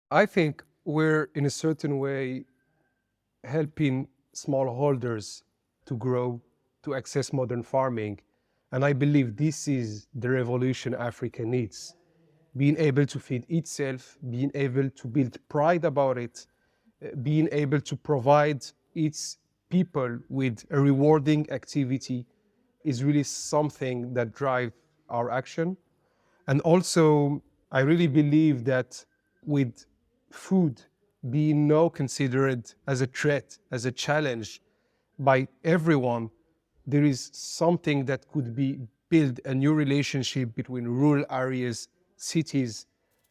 I think we're in a certain way helping smallholders to grow, to access modern farming. And I believe this is the revolution Africa needs. Being able to feed itself, being able to build pride about it, being able to provide its people with a rewarding activity is really something that drives our action. And also, I really believe that with food being now considered as a threat, as a challenge by everyone, there is something that could be build a new relationship between rural areas, cities,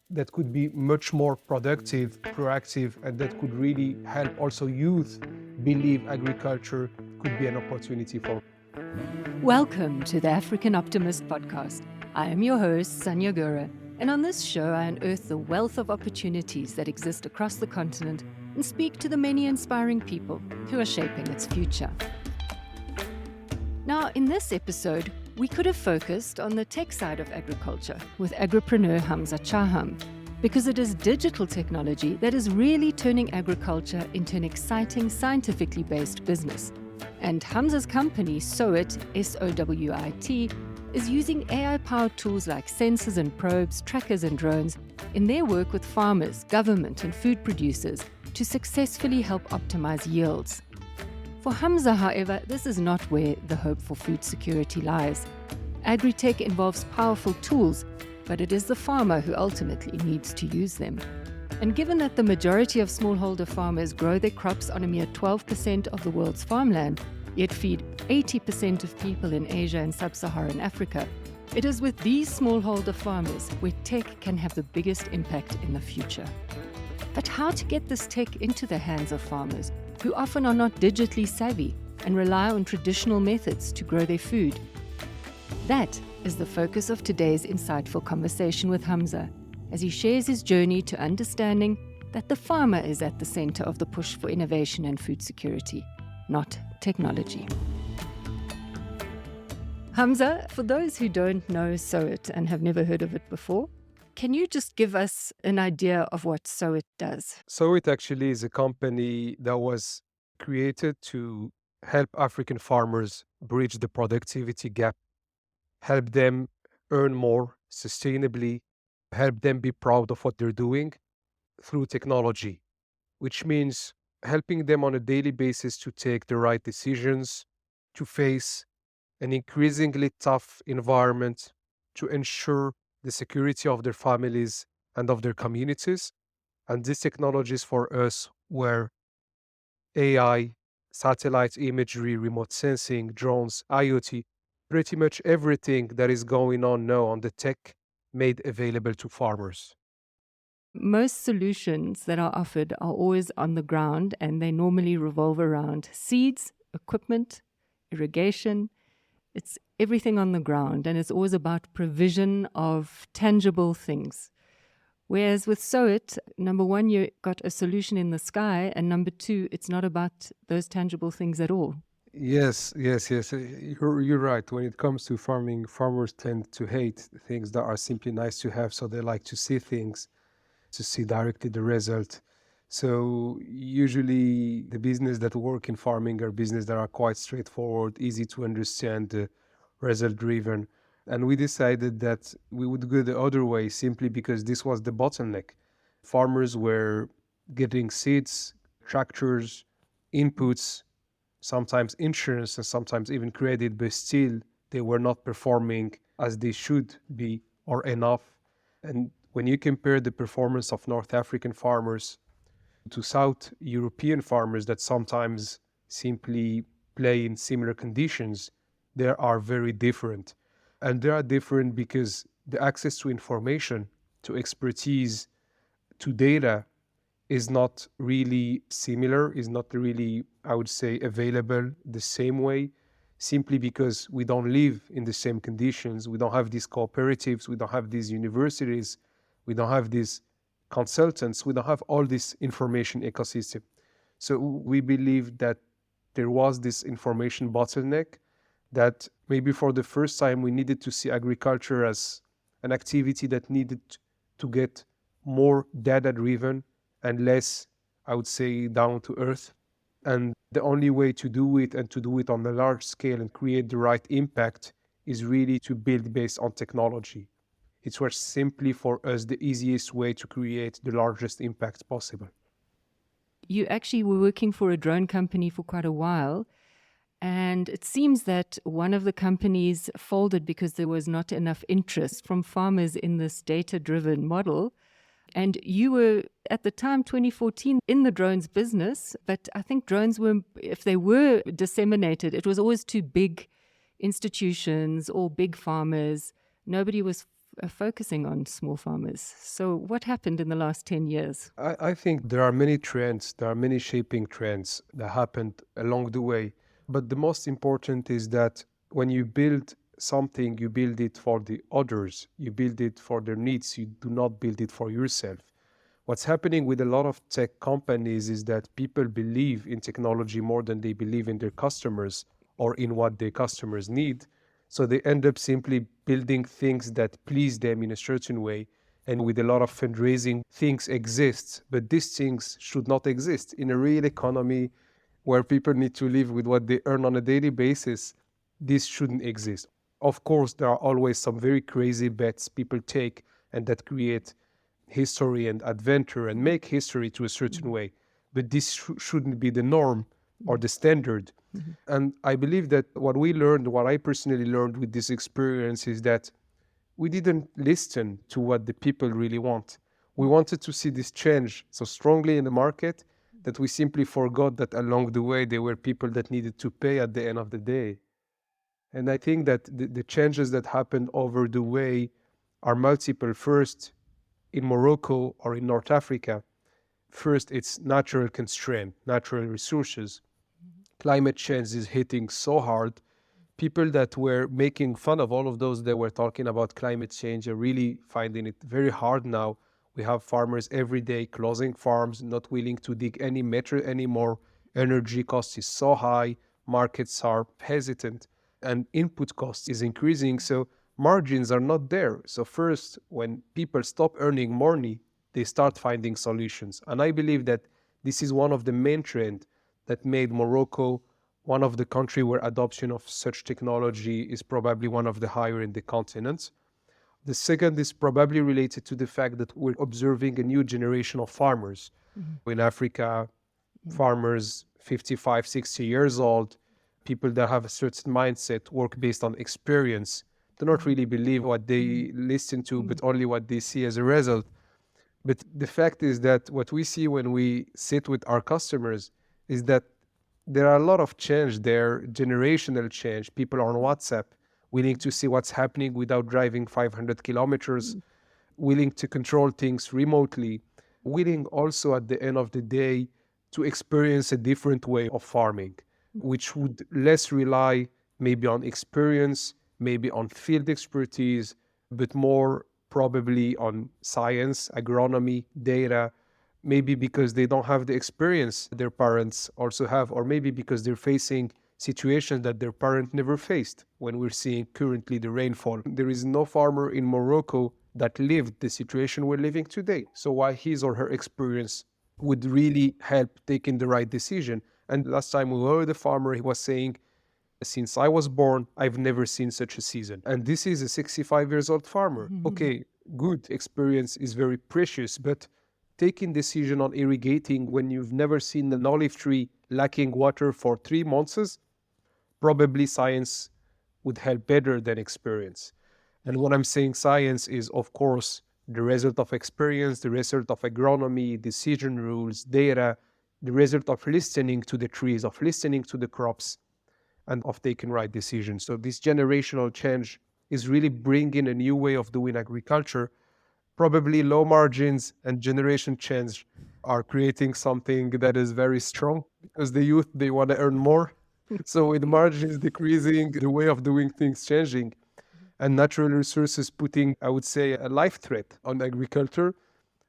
that could be much more productive, proactive, and that could really help also youth believe agriculture could be an opportunity for. Welcome to the African Optimist podcast. I am your host, Sanya Gura, and on this show I unearth the wealth of opportunities that exist across the continent and speak to the many inspiring people who are shaping its future. Now, in this episode, we could have focused on the tech side of agriculture with agripreneur Hamza Chaham, because it is digital technology that is really turning agriculture into an exciting, scientifically based business. And Hamza's company, SOWIT, SOWIT, is using AI-powered tools like sensors and probes, trackers and drones in their work with farmers, government and food producers to successfully help optimize yields. For Hamza, however, this is not where the hope for food security lies. Agritech involves powerful tools, but it is the farmer who ultimately needs to use them. And given that the majority of smallholder farmers grow their crops on a mere 12% of the world's farmland, yet feed 80% of people in Asia and sub-Saharan Africa, it is with these smallholder farmers where tech can have the biggest impact in the future. But how to get this tech into the hands of farmers who often are not digitally savvy and rely on traditional methods to grow their food? That is the focus of today's insightful conversation with Hamza, as he shares his journey to understanding that the farmer is at the center of the push for innovation and food security, not technology. Hamza, for those who don't know SOWIT and have never heard of it before, can you just give us an idea of what SOWIT does? SOWIT actually is a company that was created to help African farmers bridge the productivity gap, help them earn more sustainably, help them be proud of what they're doing through technology, which means helping them on a daily basis to take the right decisions, to face an increasingly tough environment, to ensure the security of their families and of their communities. And these technologies for us were AI, satellite imagery, remote sensing, drones, IoT, pretty much everything that is going on now on the tech made available to farmers. Most solutions that are offered are always on the ground, and they normally revolve around seeds, equipment, irrigation. It's everything on the ground, and it's always about provision of tangible things. Whereas with SOWIT, number one, you got a solution in the sky, and number two, it's not about those tangible things at all. Yes. You're right. When it comes to farming, farmers tend to hate things that are simply nice to have. So they like to see things, to see directly the result. So usually the business that work in farming are business that are quite straightforward, easy to understand, result driven. And we decided that we would go the other way simply because this was the bottleneck. Farmers were getting seeds, tractors, inputs, sometimes insurance, and sometimes even credit, but still they were not performing as they should be or enough. And when you compare the performance of North African farmers to South European farmers that sometimes simply play in similar conditions, they are very different. And they are different because the access to information, to expertise, to data is not really similar, is not really, I would say, available the same way, simply because we don't live in the same conditions. We don't have these cooperatives, we don't have these universities, we don't have these consultants, we don't have all this information ecosystem. So we believe that there was this information bottleneck, that maybe for the first time we needed to see agriculture as an activity that needed to get more data-driven and less, I would say, down to earth. And the only way to do it and to do it on a large scale and create the right impact is really to build based on technology. It was simply for us the easiest way to create the largest impact possible. You actually were working for a drone company for quite a while, and it seems that one of the companies folded because there was not enough interest from farmers in this data-driven model. And you were, at the time, 2014, in the drones business, but I think drones were, if they were disseminated, it was always to big institutions or big farmers. Nobody was focusing on small farmers. So what happened in the last 10 years? I think there are many trends, there are many shaping trends that happened along the way. But the most important is that when you build something, you build it for the others, you build it for their needs, you do not build it for yourself. What's happening with a lot of tech companies is that people believe in technology more than they believe in their customers or in what their customers need. So they end up simply building things that please them in a certain way. And with a lot of fundraising, things exist, but these things should not exist. In a real economy where people need to live with what they earn on a daily basis, this shouldn't exist. Of course, there are always some very crazy bets people take and that create history and adventure and make history to a certain way. But this shouldn't be the norm or the standard. And I believe that what we learned, what I personally learned with this experience is that we didn't listen to what the people really want. We wanted to see this change so strongly in the market that we simply forgot that along the way there were people that needed to pay at the end of the day. And I think that the changes that happened over the way are multiple. First, in Morocco or in North Africa, first it's natural constraint, natural resources. Climate change is hitting so hard. People that were making fun of all of those that were talking about climate change are really finding it very hard now. We have farmers every day closing farms, not willing to dig any meter anymore. Energy cost is so high, markets are hesitant, and input cost is increasing, so margins are not there. So first, when people stop earning money, they start finding solutions. And I believe that this is one of the main trends that made Morocco one of the countries where adoption of such technology is probably one of the higher in the continent. The second is probably related to the fact that we're observing a new generation of farmers. In Africa, farmers 55, 60 years old, people that have a certain mindset, work based on experience, do not really believe what they listen to, but only what they see as a result. But the fact is that what we see when we sit with our customers is that there are a lot of change there, generational change. People are on WhatsApp, willing to see what's happening without driving 500 kilometers, willing to control things remotely, willing also at the end of the day to experience a different way of farming, which would less rely maybe on experience, maybe on field expertise, but more probably on science, agronomy, data, maybe because they don't have the experience their parents also have, or maybe because they're facing situations that their parent never faced. When we're seeing currently the rainfall, there is no farmer in Morocco that lived the situation we're living today. So why his or her experience would really help taking the right decision? And last time we heard the farmer, he was saying, since I was born, I've never seen such a season. And this is a 65 years old farmer. Okay, good, experience is very precious, but taking decision on irrigating when you've never seen an olive tree lacking water for 3 months, probably science would help better than experience. And when I'm saying science is, of course, the result of experience, the result of agronomy, decision rules, data, the result of listening to the trees, of listening to the crops, and of taking right decisions. So this generational change is really bringing a new way of doing agriculture. Probably low margins and generation change are creating something that is very strong because the youth, they want to earn more. So with margins decreasing, the way of doing things changing, and natural resources putting, I would say, a life threat on agriculture,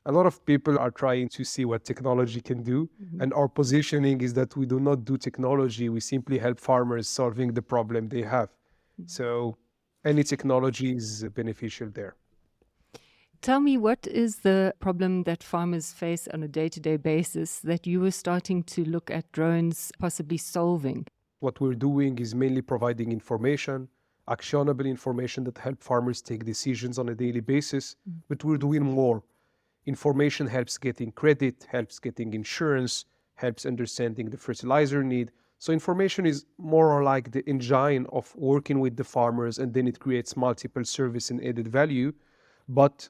a lot of people are trying to see what technology can do. And our positioning is that we do not do technology. We simply help farmers solving the problem they have. So any technology is beneficial there. Tell me, what is the problem that farmers face on a day-to-day basis that you were starting to look at drones possibly solving? What we're doing is mainly providing information, actionable information that help farmers take decisions on a daily basis, but we're doing more. Information helps getting credit, helps getting insurance, helps understanding the fertilizer need. So information is more or like the engine of working with the farmers, and then it creates multiple service and added value. But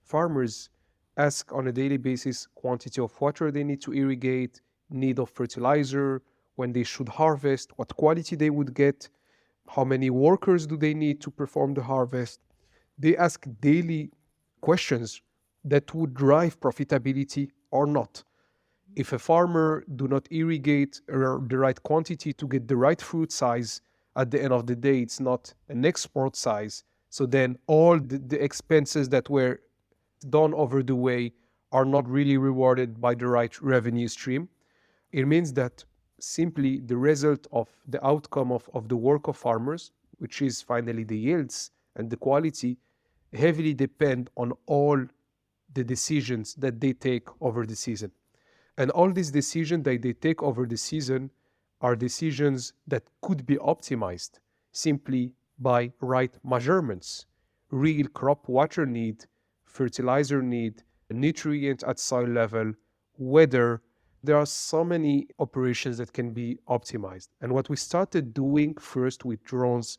farmers ask on a daily basis quantity of water they need to irrigate, need of fertilizer, when they should harvest, what quality they would get, how many workers do they need to perform the harvest. They ask daily questions that would drive profitability or not. If a farmer do not irrigate the right quantity to get the right fruit size, at the end of the day, it's not an export size. So then all the expenses that were done over the way are not really rewarded by the right revenue stream. It means that simply the result of the outcome of the work of farmers, which is finally the yields and the quality, heavily depend on all the decisions that they take over the season. And all these decisions that they take over the season are decisions that could be optimized simply by right measurements, real crop water need, fertilizer need, nutrient at soil level, weather. There are so many operations that can be optimized. And what we started doing first with drones,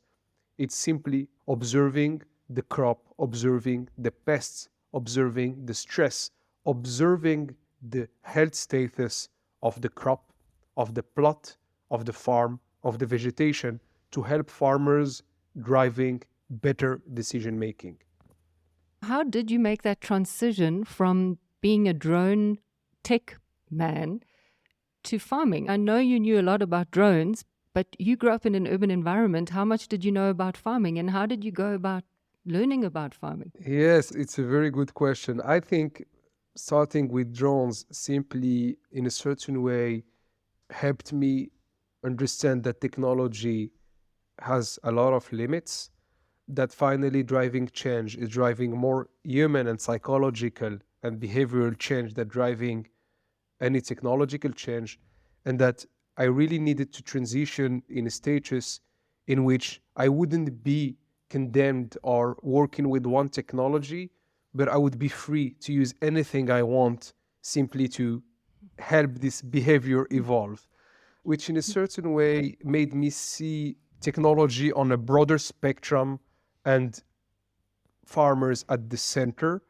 it's simply observing the crop, observing the pests, observing the stress, observing the health status of the crop, of the plot, of the farm, of the vegetation, to help farmers driving better decision making. How did you make that transition from being a drone tech man to farming? I know you knew a lot about drones, but you grew up in an urban environment. How much did you know about farming, and how did you go about learning about farming? Yes, it's a very good question. I think starting with drones simply in a certain way helped me understand that technology has a lot of limits, that finally driving change is driving more human and psychological and behavioral change than driving any technological change, and that I really needed to transition in a status in which I wouldn't be condemned or working with one technology, but I would be free to use anything I want simply to help this behavior evolve, which in a certain way made me see technology on a broader spectrum and farmers at the center.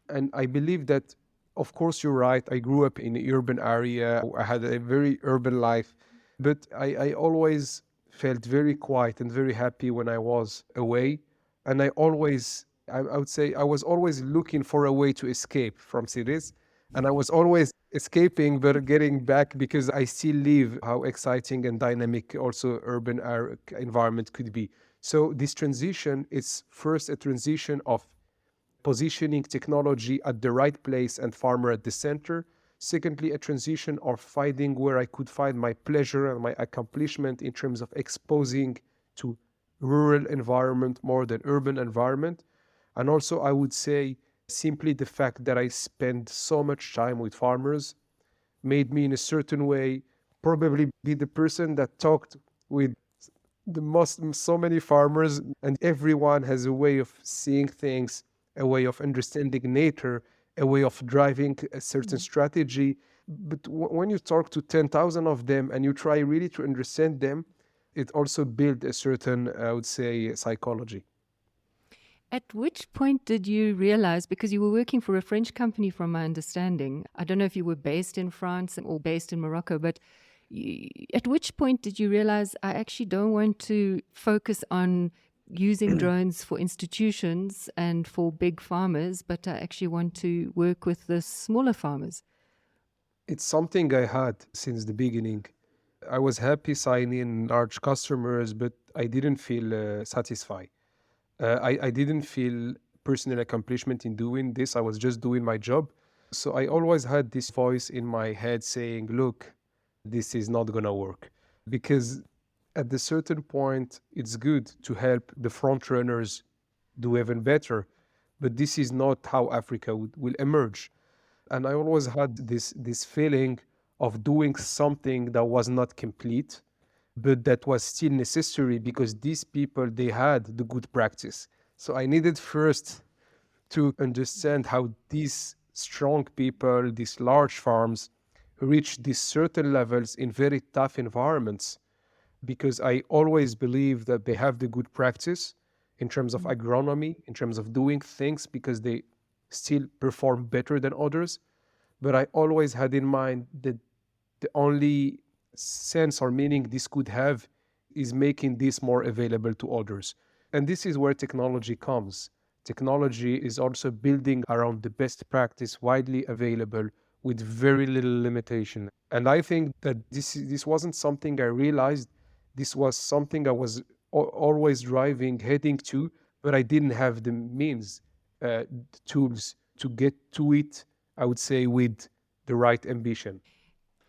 And I believe that, of course, you're right. I grew up in an urban area. I had a very urban life, but I always felt very quiet and very happy when I was away. And I would say I was always looking for a way to escape from cities. And I was always escaping, but getting back because I still live how exciting and dynamic also urban environment could be. So this transition is first a transition of positioning technology at the right place and farmer at the center. Secondly, a transition of finding where I could find my pleasure and my accomplishment in terms of exposing to rural environment more than urban environment. And also, I would say simply the fact that I spend so much time with farmers made me in a certain way probably be the person that talked with so many farmers, and everyone has a way of seeing things, a way of understanding nature, a way of driving a certain strategy. But when you talk to 10,000 of them and you try really to understand them, it also builds a certain, I would say, psychology. At which point did you realize, because you were working for a French company from my understanding, I don't know if you were based in France or based in Morocco, but at which point did you realize I actually don't want to focus on using drones for institutions and for big farmers, but I actually want to work with the smaller farmers? It's something I had since the beginning. I was happy signing large customers, but I didn't feel satisfied. I didn't feel personal accomplishment in doing this. I was just doing my job. So I always had this voice in my head saying, look, this is not going to work. Because at the certain point, it's good to help the front runners do even better. but this is not how Africa will emerge. And I always had this feeling of doing something that was not complete, but that was still necessary because these people, they had the good practice. So I needed first to understand how these strong people, these large farms, reach these certain levels in very tough environments, because I always believe that they have the good practice in terms of agronomy, in terms of doing things, because they still perform better than others. But I always had in mind that the only sense or meaning this could have is making this more available to others. And this is where technology comes. Technology is also building around the best practice widely available with very little limitation. And I think that this wasn't something I realized. This was something I was always driving, heading to, but I didn't have the means, the tools to get to it, I would say, with the right ambition.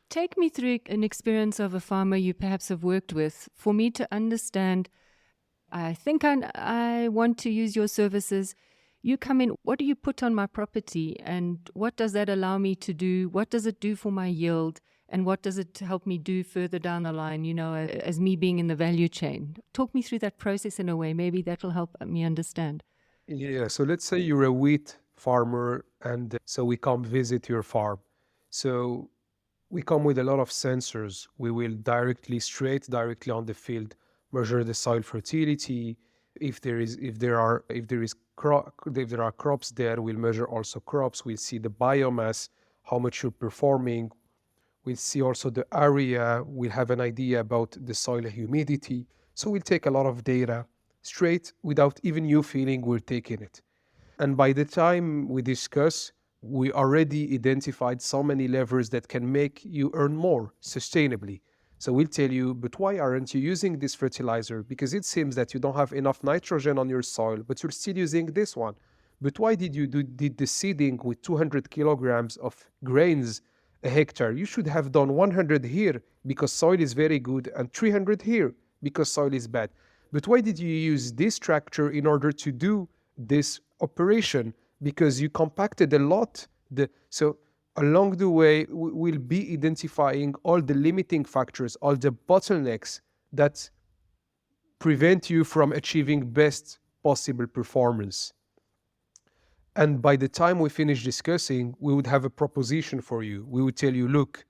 Take me through an experience of a farmer you perhaps have worked with for me to understand. I think I want to use your services. You come in, what do you put on my property, and what does that allow me to do? What does it do for my yield? And what does it help me do further down the line, as me being in the value chain? Talk me through that process in a way. Maybe that will help me understand. Yeah, so let's say you're a wheat farmer, and so we come visit your farm. So we come with a lot of sensors. We will directly on the field, measure the soil fertility. If there are crops there, we'll measure also crops. We'll see the biomass, how much you're performing. We'll see also the area. We'll have an idea about the soil humidity. So we'll take a lot of data straight without even you feeling we're taking it. And by the time we discuss, we already identified so many levers that can make you earn more sustainably. So we'll tell you, but why aren't you using this fertilizer? Because it seems that you don't have enough nitrogen on your soil, but you're still using this one. But why did you did the seeding with 200 kilograms of grains a hectare? You should have done 100 here because soil is very good, and 300 here because soil is bad. But why did you use this tractor in order to do this operation? Because you compacted a lot. So along the way, we'll be identifying all the limiting factors, all the bottlenecks that prevent you from achieving best possible performance. And by the time we finish discussing, we would have a proposition for you. We would tell you, look,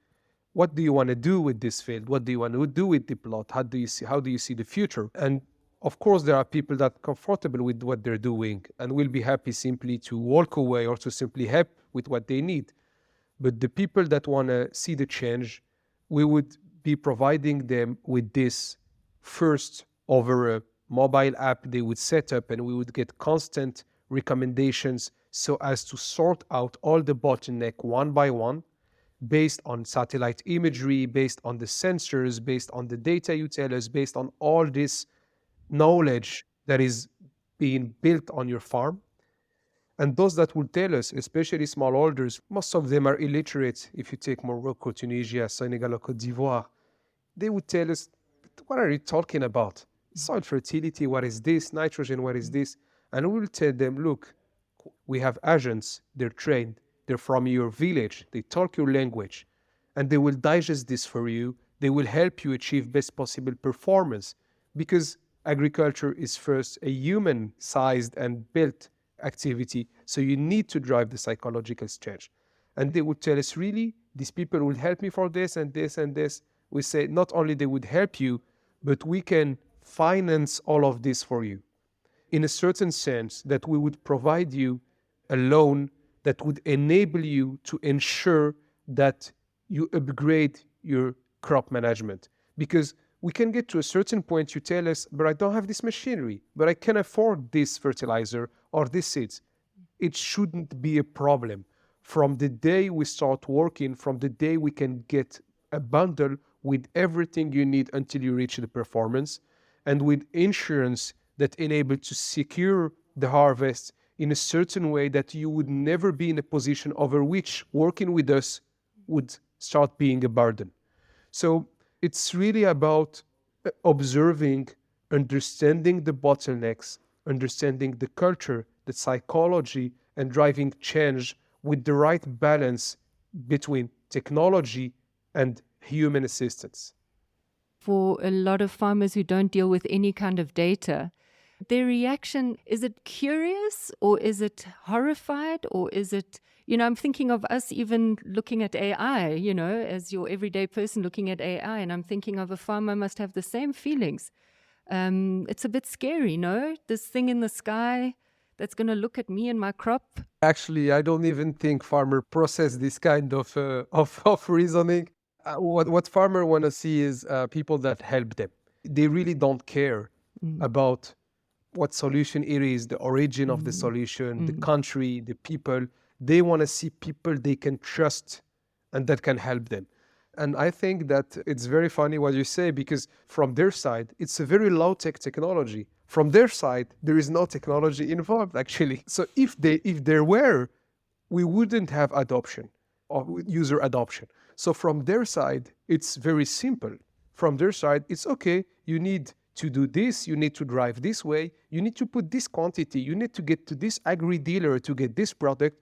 what do you want to do with this field? What do you want to do with the plot? How do you see the future? And of course, there are people that are comfortable with what they're doing and will be happy simply to walk away or to simply help with what they need. But the people that want to see the change, we would be providing them with this first over a mobile app they would set up, and we would get constant recommendations so as to sort out all the bottleneck one by one, based on satellite imagery, based on the sensors, based on the data you tell us, based on all this knowledge that is being built on your farm. And those that will tell us, especially smallholders, most of them are illiterate. If you take Morocco, Tunisia, Senegal, or Cote d'Ivoire, they would tell us, what are you talking about? Soil fertility, what is this? Nitrogen, what is this? And we will tell them, look, we have agents, they're trained, they're from your village, they talk your language, and they will digest this for you. They will help you achieve best possible performance, because agriculture is first a human-sized and built activity, so you need to drive the psychological change. And they would tell us, really, these people will help me for this and this and this. We say, not only they would help you, but we can finance all of this for you, in a certain sense, that we would provide you a loan that would enable you to ensure that you upgrade your crop management. Because we can get to a certain point, you tell us, but I don't have this machinery, but I can afford this fertilizer or this seeds. It shouldn't be a problem. From the day we start working, from the day we can get a bundle with everything you need until you reach the performance, and with insurance that enable to secure the harvest in a certain way that you would never be in a position over which working with us would start being a burden. So it's really about observing, understanding the bottlenecks, understanding the culture, the the psychology, and driving change with the right balance between technology and human assistance. For a lot of farmers who don't deal with any kind of data, their reaction, is it curious or is it horrified or is it, I'm thinking of us even looking at AI, as your everyday person looking at AI, and I'm thinking of a farmer must have the same feelings. It's a bit scary, no? This thing in the sky that's going to look at me and my crop. Actually, I don't even think farmer process this kind of of reasoning. What farmer want to see is people that help them. They really don't care about what solution it is, the origin of the solution, the country, the people. They want to see people they can trust and that can help them. And I think that it's very funny what you say, because from their side, it's a very low-tech technology. From their side, there is no technology involved, actually. So if there were, we wouldn't have adoption or user adoption. So from their side, it's very simple. From their side, it's okay, you need to do this, you need to drive this way, you need to put this quantity, you need to get to this agri-dealer to get this product.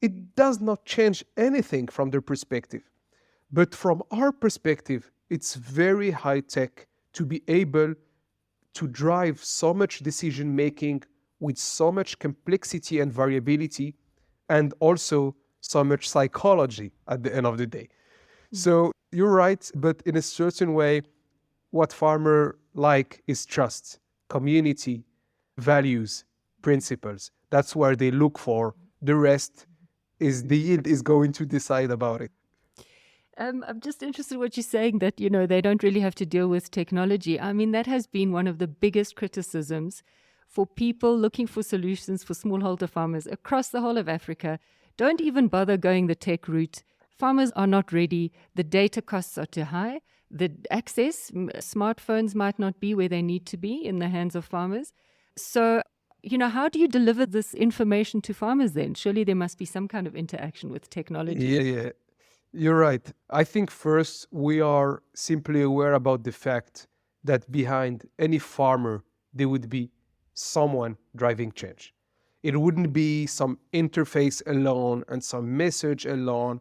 It does not change anything from their perspective. But from our perspective, it's very high tech to be able to drive so much decision making with so much complexity and variability, and also so much psychology at the end of the day. So you're right, but in a certain way, what farmer like is trust, community, values, principles. That's where they look for. The rest is the yield is going to decide about it. I'm just interested in what you're saying, that, they don't really have to deal with technology. I mean, that has been one of the biggest criticisms for people looking for solutions for smallholder farmers across the whole of Africa. Don't even bother going the tech route. Farmers are not ready. The data costs are too high. The access, smartphones might not be where they need to be in the hands of farmers. So, how do you deliver this information to farmers then? Surely there must be some kind of interaction with technology. Yeah. You're right. I think first we are simply aware about the fact that behind any farmer, there would be someone driving change. It wouldn't be some interface alone and some message alone,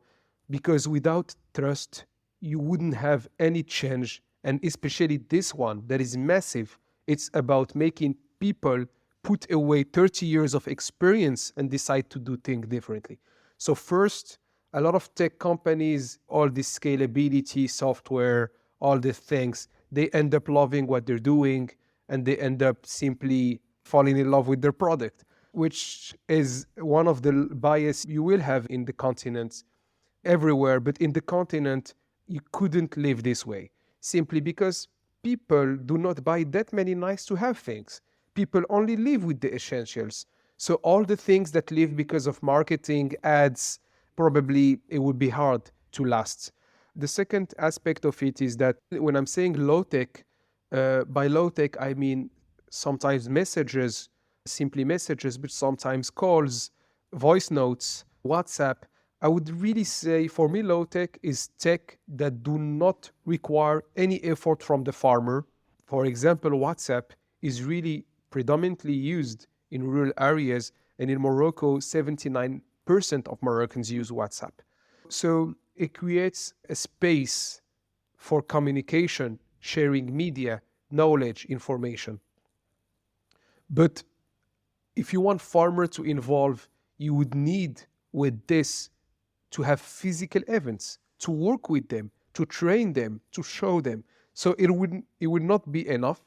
because without trust, you wouldn't have any change. And especially this one that is massive, it's about making people put away 30 years of experience and decide to do things differently. So first, a lot of tech companies, all this scalability software, all these things, they end up loving what they're doing, and they end up simply falling in love with their product, which is one of the bias you will have in the continents everywhere. But in the continent, you couldn't live this way, simply because people do not buy that many nice to have things. People only live with the essentials. So all the things that live because of marketing, ads, probably it would be hard to last. The second aspect of it is that when I'm saying low tech, by low tech, I mean sometimes messages, simply messages, but sometimes calls, voice notes, WhatsApp. I would really say for me, low tech is tech that do not require any effort from the farmer. For example, WhatsApp is really predominantly used in rural areas, and in Morocco, 79% of Moroccans use WhatsApp. So it creates a space for communication, sharing media, knowledge, information. But if you want farmer to involve, you would need with this to have physical events, to work with them, to train them, to show them. So it would not be enough.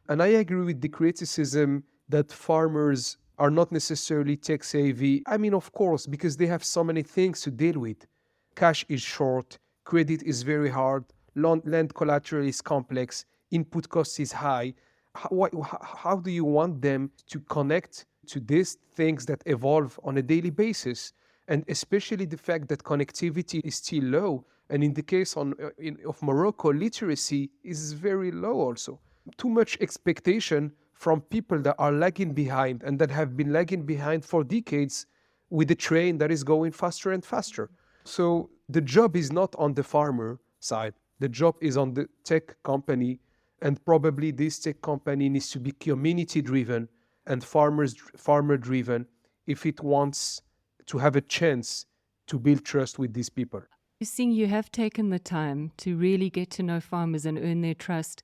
And I agree with the criticism that farmers are not necessarily tech savvy. I mean, of course, because they have so many things to deal with. Cash is short, credit is very hard, land collateral is complex, input cost is high. How do you want them to connect to these things that evolve on a daily basis? And especially the fact that connectivity is still low. And in the case of Morocco, literacy is very low also. Too much expectation from people that are lagging behind and that have been lagging behind for decades with a train that is going faster and faster. So the job is not on the farmer side. The job is on the tech company, and probably this tech company needs to be community driven and farmer driven if it wants to have a chance to build trust with these people. You're seeing you have taken the time to really get to know farmers and earn their trust.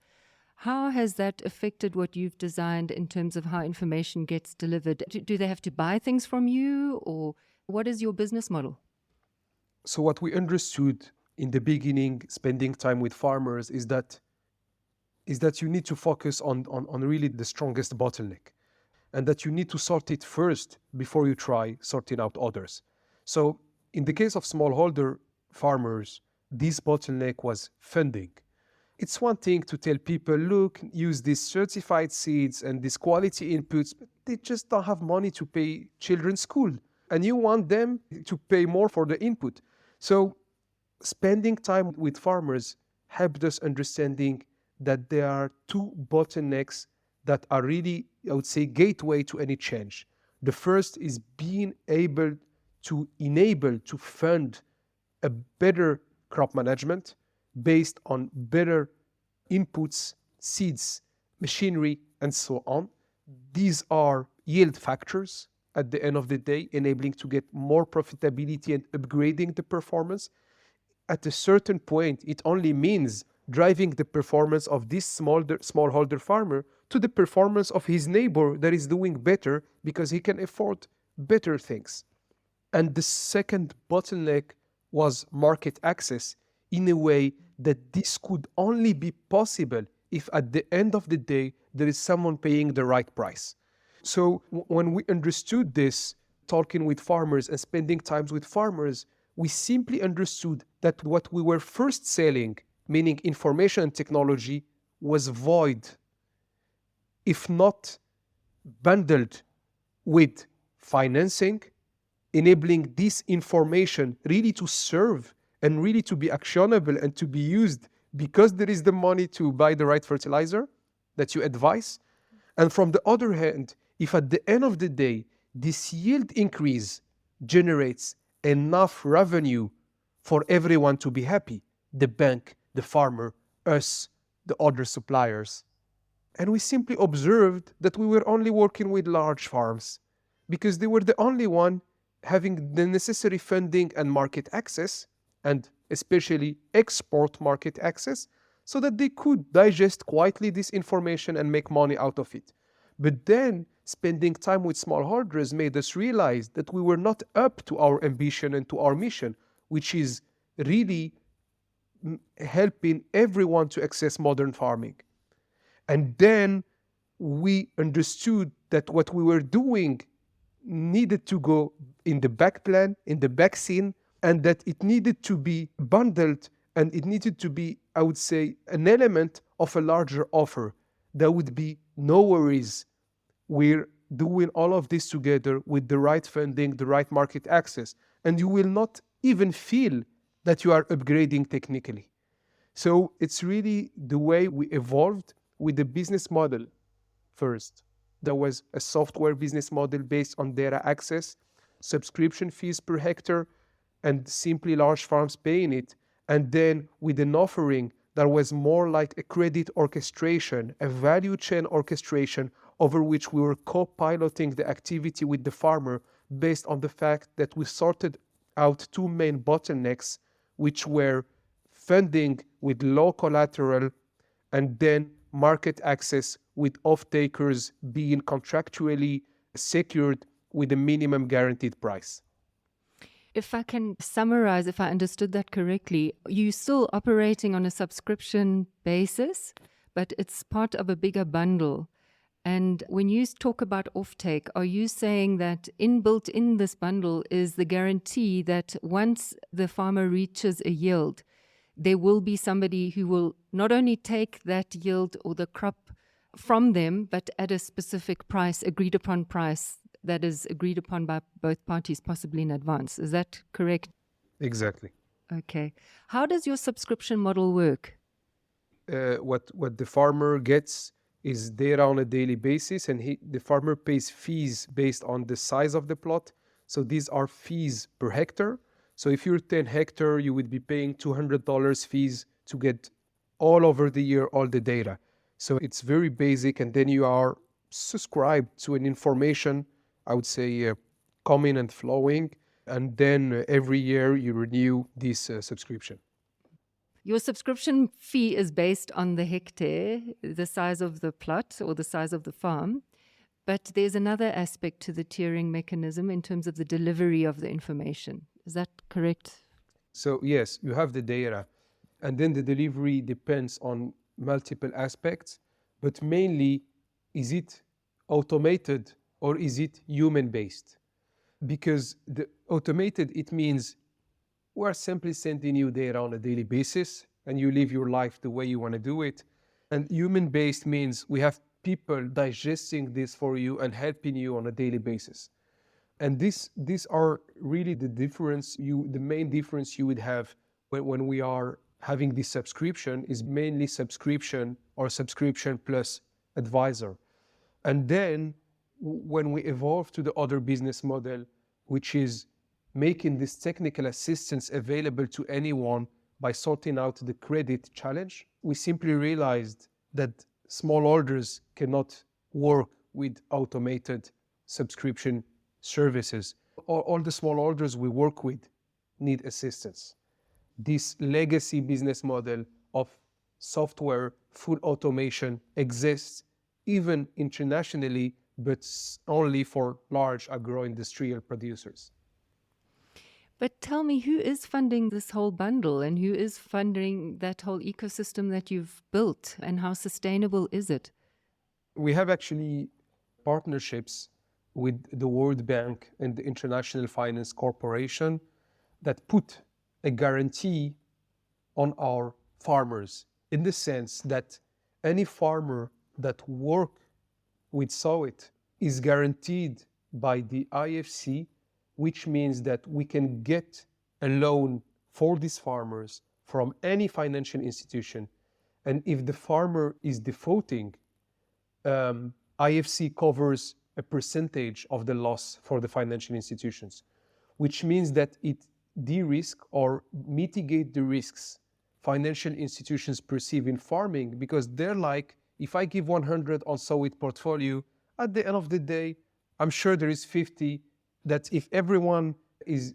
How has that affected what you've designed in terms of how information gets delivered? Do they have to buy things from you, or what is your business model? So what we understood in the beginning, spending time with farmers, is that you need to focus on really the strongest bottleneck, and that you need to sort it first before you try sorting out others. So in the case of smallholder farmers, this bottleneck was funding. It's one thing to tell people, look, use these certified seeds and these quality inputs, but they just don't have money to pay children's school. And you want them to pay more for the input. So spending time with farmers helped us understanding that there are two bottlenecks that are really, I would say, gateway to any change. The first is being able to enable to fund a better crop management based on better inputs, seeds, machinery, and so on. These are yield factors at the end of the day, enabling to get more profitability and upgrading the performance. At a certain point, it only means driving the performance of this smallholder farmer to the performance of his neighbor that is doing better because he can afford better things. And the second bottleneck was market access, in a way that this could only be possible if at the end of the day there is someone paying the right price. So when we understood this, talking with farmers and spending times with farmers, we simply understood that what we were first selling, meaning information and technology, was void if not bundled with financing, enabling this information really to serve and really to be actionable and to be used because there is the money to buy the right fertilizer that you advise. And from the other hand, if at the end of the day, this yield increase generates enough revenue for everyone to be happy, the bank, the farmer, us, the other suppliers. And we simply observed that we were only working with large farms because they were the only one having the necessary funding and market access, and especially export market access, so that they could digest quietly this information and make money out of it. But then spending time with smallholders made us realize that we were not up to our ambition and to our mission, which is really helping everyone to access modern farming. And then we understood that what we were doing needed to go in the back plan, in the back scene, and that it needed to be bundled and it needed to be, I would say, an element of a larger offer. There would be no worries. We're doing all of this together with the right funding, the right market access, and you will not even feel that you are upgrading technically. So it's really the way we evolved with the business model first. There was a software business model based on data access, subscription fees per hectare, and simply large farms paying it. And then with an offering that was more like a credit orchestration, a value chain orchestration, over which we were co-piloting the activity with the farmer based on the fact that we sorted out two main bottlenecks, which were funding with low collateral and then market access with off-takers being contractually secured with a minimum guaranteed price. If I can summarize, if I understood that correctly, you're still operating on a subscription basis, but it's part of a bigger bundle. And when you talk about offtake, are you saying that inbuilt in this bundle is the guarantee that once the farmer reaches a yield, there will be somebody who will not only take that yield or the crop from them, but at a specific price, agreed upon price that is agreed upon by both parties, possibly in advance. Is that correct? Exactly. Okay. How does your subscription model work? What the farmer gets is data on a daily basis, and the farmer pays fees based on the size of the plot. So these are fees per hectare. So if you're 10 hectare, you would be paying $200 fees to get all over the year all the data. So it's very basic, and then you are subscribe to an information, I would say, coming and flowing, and then every year you renew this subscription. Your subscription fee is based on the hectare, the size of the plot or the size of the farm. But there's another aspect to the tiering mechanism in terms of the delivery of the information. Is that correct? So yes, you have the data, and then the delivery depends on multiple aspects, but mainly, is it automated or is it human-based? Because the automated, it means we're simply sending you data on a daily basis and you live your life the way you want to do it. And human-based means we have people digesting this for you and helping you on a daily basis. And these are really the main difference you would have when we are having this subscription is mainly subscription or subscription plus advisor. And then when we evolve to the other business model, which is making this technical assistance available to anyone by sorting out the credit challenge, we simply realized that smallholders cannot work with automated subscription services. All the smallholders we work with need assistance. This legacy business model of software, full automation exists even internationally, but only for large agro-industrial producers. But tell me, who is funding this whole bundle and who is funding that whole ecosystem that you've built, and how sustainable is it? We have actually partnerships with the World Bank and the International Finance Corporation that put a guarantee on our farmers, in the sense that any farmer that work with SOWIT is guaranteed by the IFC, which means that we can get a loan for these farmers from any financial institution. And if the farmer is defaulting, IFC covers a percentage of the loss for the financial institutions, which means that it de-risk or mitigate the risks financial institutions perceive in farming, because they're like, if I give 100 on SOWIT portfolio, at the end of the day, I'm sure there is 50 that if everyone is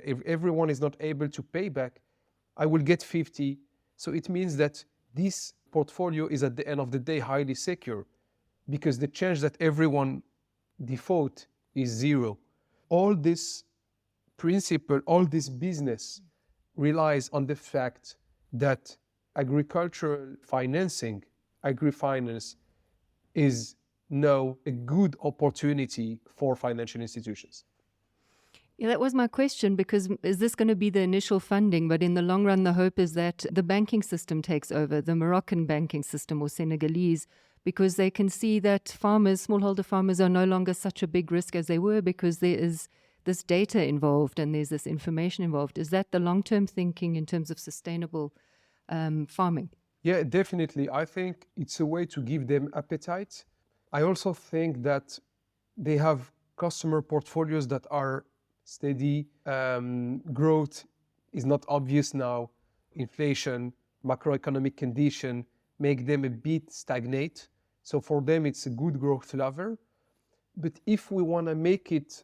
not able to pay back, I will get 50. So it means that this portfolio is at the end of the day highly secure, because the chance that everyone default is zero. All this principle, all this business relies on the fact that agricultural financing, agri-finance, is now a good opportunity for financial institutions. Yeah, that was my question, because is this going to be the initial funding? But in the long run, the hope is that the banking system takes over, the Moroccan banking system or Senegalese, because they can see that farmers, smallholder farmers, are no longer such a big risk as they were, because there is this data involved and there's this information involved. Is that the long-term thinking in terms of sustainable farming? Yeah, definitely. I think it's a way to give them appetite. I also think that they have customer portfolios that are steady. Growth is not obvious now. Inflation, macroeconomic condition make them a bit stagnate. So for them, it's a good growth lever. But if we want to make it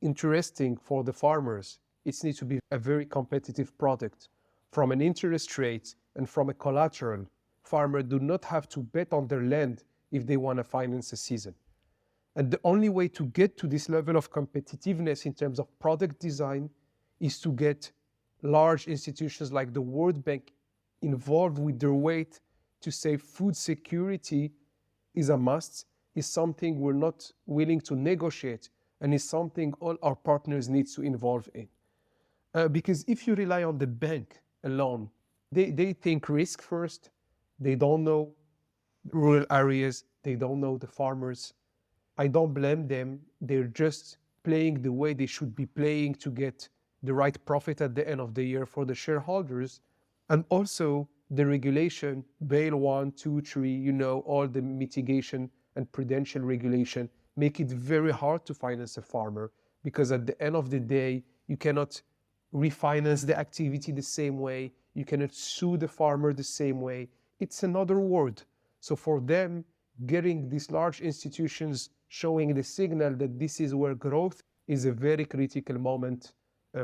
interesting for the farmers, it needs to be a very competitive product. From an interest rate and from a collateral, farmers do not have to bet on their land if they want to finance a season. And the only way to get to this level of competitiveness in terms of product design is to get large institutions like the World Bank involved with their weight to say food security is a must, is something we're not willing to negotiate, and is something all our partners need to involve in. Because if you rely on the bank alone, they think risk first. They don't know rural areas. They don't know the farmers. I don't blame them. They're just playing the way they should be playing to get the right profit at the end of the year for the shareholders. And also the regulation, Bail 1, 2, 3, all the mitigation and prudential regulation make it very hard to finance a farmer, because at the end of the day, you cannot refinance the activity the same way. You cannot sue the farmer the same way. It's another world. So for them, getting these large institutions showing the signal that this is where growth is a very critical moment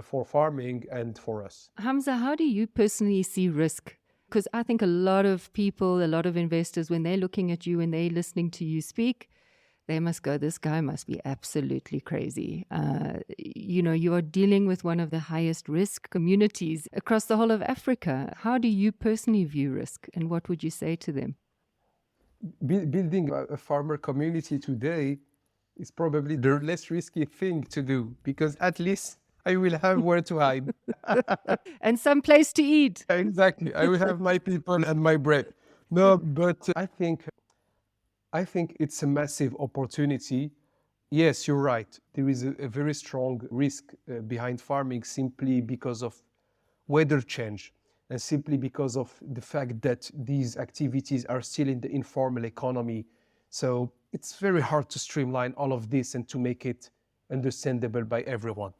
for farming and for us. Hamza, how do you personally see risk? Because I think a lot of people, a lot of investors, when they're looking at you and they're listening to you speak, they must go, this guy must be absolutely crazy. You are dealing with one of the highest risk communities across the whole of Africa. How do you personally view risk, and what would you say to them? Building a farmer community today is probably the less risky thing to do, because at least I will have where to hide. And some place to eat. Exactly. I will have my people and my bread. No, but I think it's a massive opportunity. Yes, you're right. There is a very strong risk behind farming simply because of weather change and simply because of the fact that these activities are still in the informal economy. So it's very hard to streamline all of this and to make it understandable by everyone.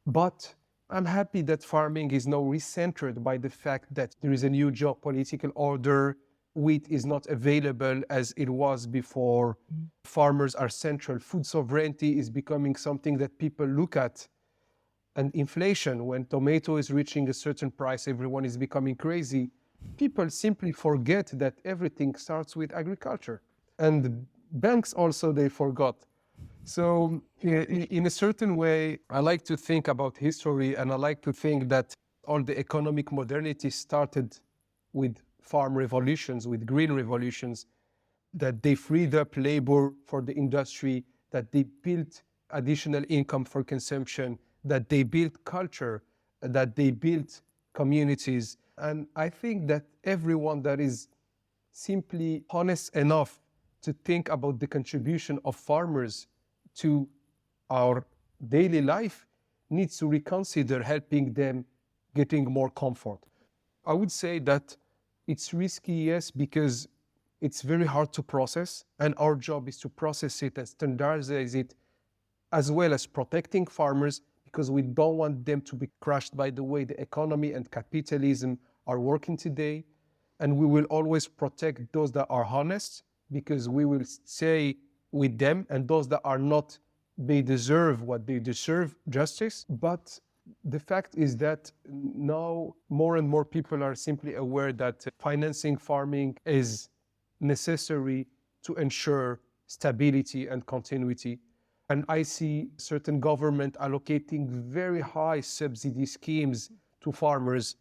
But I'm happy that farming is now recentered by the fact that there is a new geopolitical order. Wheat is not available as it was before. Farmers are central. Food sovereignty is becoming something that people look at. And inflation, when tomato is reaching a certain price, everyone is becoming crazy. People simply forget that everything starts with agriculture. And banks also, they forgot. So in a certain way, I like to think about history, and I like to think that all the economic modernity started with farm revolutions, with green revolutions, that they freed up labor for the industry, that they built additional income for consumption, that they built culture, that they built communities. And I think that everyone that is simply honest enough to think about the contribution of farmers to our daily life needs to reconsider helping them getting more comfort. I would say that it's risky, yes, because it's very hard to process, and our job is to process it and standardize it, as well as protecting farmers, because we don't want them to be crushed by the way the economy and capitalism are working today. And we will always protect those that are honest, because we will stay with them, and those that are not, they deserve what they deserve, justice. But the fact is that now more and more people are simply aware that financing farming is necessary to ensure stability and continuity. And I see certain government allocating very high subsidy schemes to farmers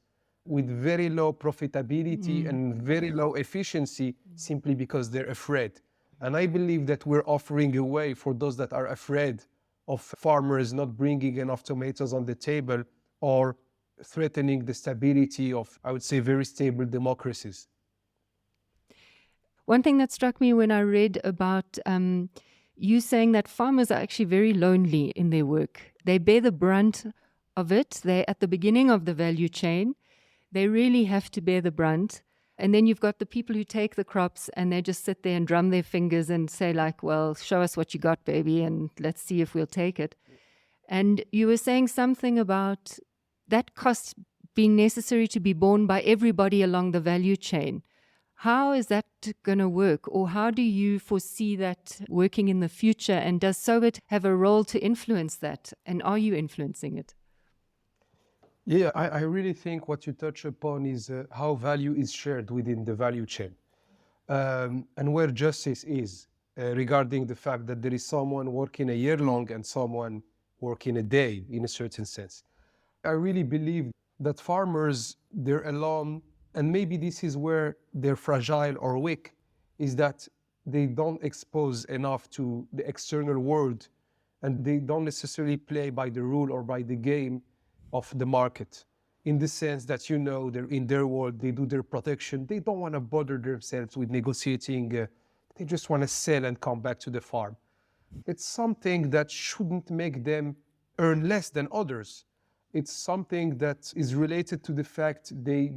with very low profitability and very low efficiency simply because they're afraid. And I believe that we're offering a way for those that are afraid of farmers not bringing enough tomatoes on the table or threatening the stability of, I would say, very stable democracies. One thing that struck me when I read about you saying that farmers are actually very lonely in their work. They bear the brunt of it. They're at the beginning of the value chain. They really have to bear the brunt. And then you've got the people who take the crops and they just sit there and drum their fingers and say like, well, show us what you got, baby, and let's see if we'll take it. And you were saying something about that cost being necessary to be borne by everybody along the value chain. How is that going to work? Or how do you foresee that working in the future? And does SOWIT have a role to influence that? And are you influencing it? Yeah, I really think what you touch upon is how value is shared within the value chain, and where justice is regarding the fact that there is someone working a year long and someone working a day in a certain sense. I really believe that farmers, they're alone, and maybe this is where they're fragile or weak, is that they don't expose enough to the external world, and they don't necessarily play by the rule or by the game of the market, in the sense that, you know, they're in their world, they do their protection, they don't want to bother themselves with negotiating, they just want to sell and come back to the farm. It's something that shouldn't make them earn less than others. It's something that is related to the fact they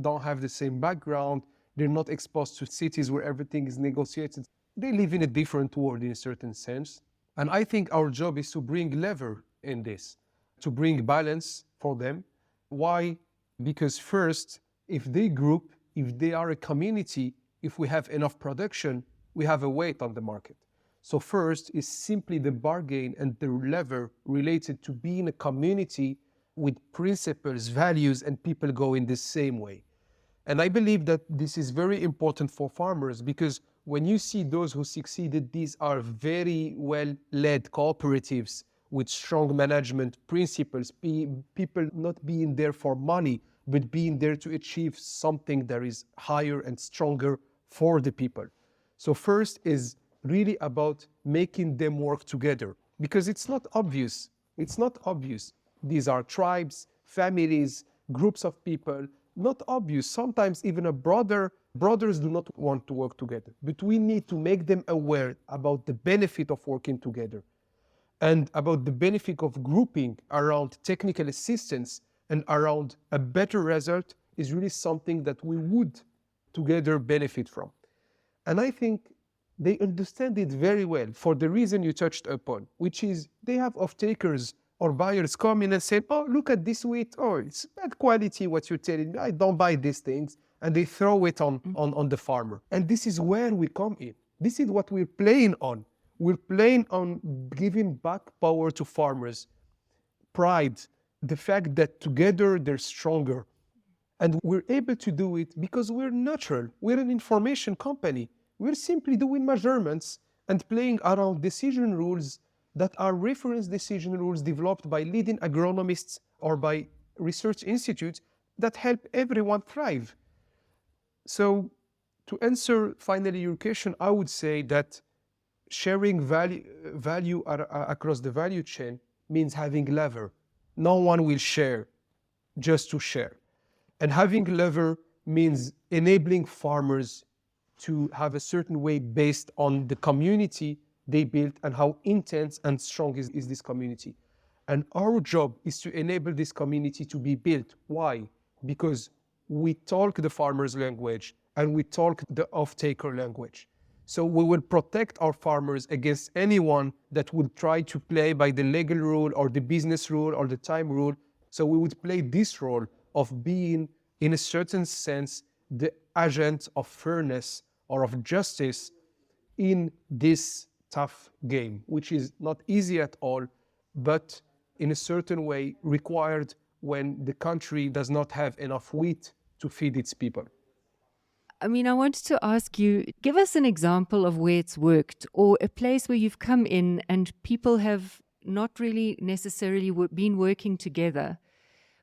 don't have the same background, they're not exposed to cities where everything is negotiated. They live in a different world in a certain sense. And I think our job is to bring lever in this, to bring balance for them. Why? Because first, if they group, if they are a community, if we have enough production, we have a weight on the market. So first is simply the bargain and the lever related to being a community with principles, values, and people go in the same way. And I believe that this is very important for farmers because when you see those who succeeded, these are very well-led cooperatives with strong management principles, people not being there for money, but being there to achieve something that is higher and stronger for the people. So first is really about making them work together because it's not obvious. It's not obvious. These are tribes, families, groups of people, not obvious. Sometimes even brothers do not want to work together, but we need to make them aware about the benefit of working together and about the benefit of grouping around technical assistance and around a better result is really something that we would together benefit from. And I think they understand it very well for the reason you touched upon, which is they have off-takers or buyers come in and say, oh, look at this wheat. Oh, it's bad quality what you're telling me. I don't buy these things. And they throw it on the farmer. And this is where we come in. This is what we're playing on. We're playing on giving back power to farmers, pride, the fact that together they're stronger. And we're able to do it because we're natural. We're an information company. We're simply doing measurements and playing around decision rules that are reference decision rules developed by leading agronomists or by research institutes that help everyone thrive. So to answer finally your question, I would say that sharing value across the value chain means having lever. No one will share just to share. And having lever means enabling farmers to have a certain way based on the community they built and how intense and strong is this community. And our job is to enable this community to be built. Why? Because we talk the farmer's language and we talk the off-taker language. So we will protect our farmers against anyone that would try to play by the legal rule or the business rule or the time rule. So we would play this role of being, in a certain sense, the agent of fairness or of justice in this tough game, which is not easy at all, but in a certain way required when the country does not have enough wheat to feed its people. I mean, I wanted to ask you, give us an example of where it's worked or a place where you've come in and people have not really necessarily been working together,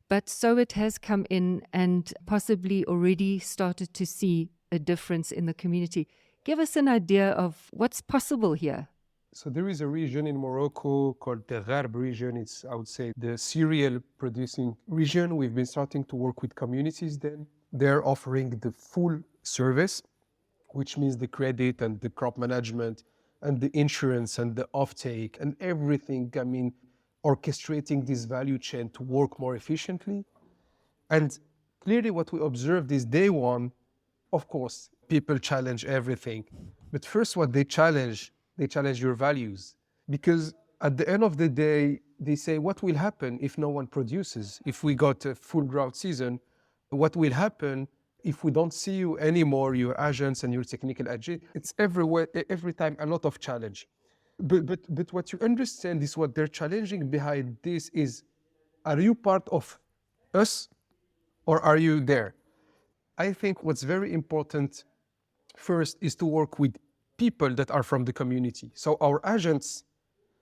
but SOWIT has come in and possibly already started to see a difference in the community. Give us an idea of what's possible here. So there is a region in Morocco called the Gharb region. It's, I would say, the cereal producing region. We've been starting to work with communities then. They're offering the full service, which means the credit and the crop management and the insurance and the offtake and everything. I mean, orchestrating this value chain to work more efficiently. And clearly what we observed is day one, of course, people challenge everything. But first what they challenge your values. Because at the end of the day, they say, what will happen if no one produces? If we got a full drought season, what will happen if we don't see you anymore, your agents and your technical agents? It's everywhere, every time a lot of challenge. But what you understand is what they're challenging behind this is, are you part of us or are you there? I think what's very important first is to work with people that are from the community. So our agents,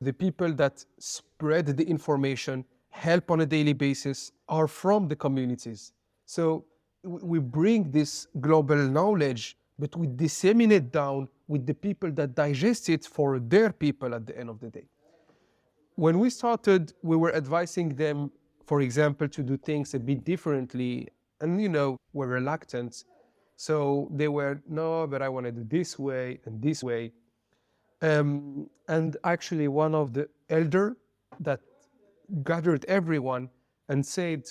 the people that spread the information, help on a daily basis, are from the communities. So we bring this global knowledge, but we disseminate down with the people that digest it for their people at the end of the day. When we started, we were advising them, for example, to do things a bit differently, and were reluctant. So they were, no, but I want to do this way and this way. And actually one of the elder that gathered everyone and said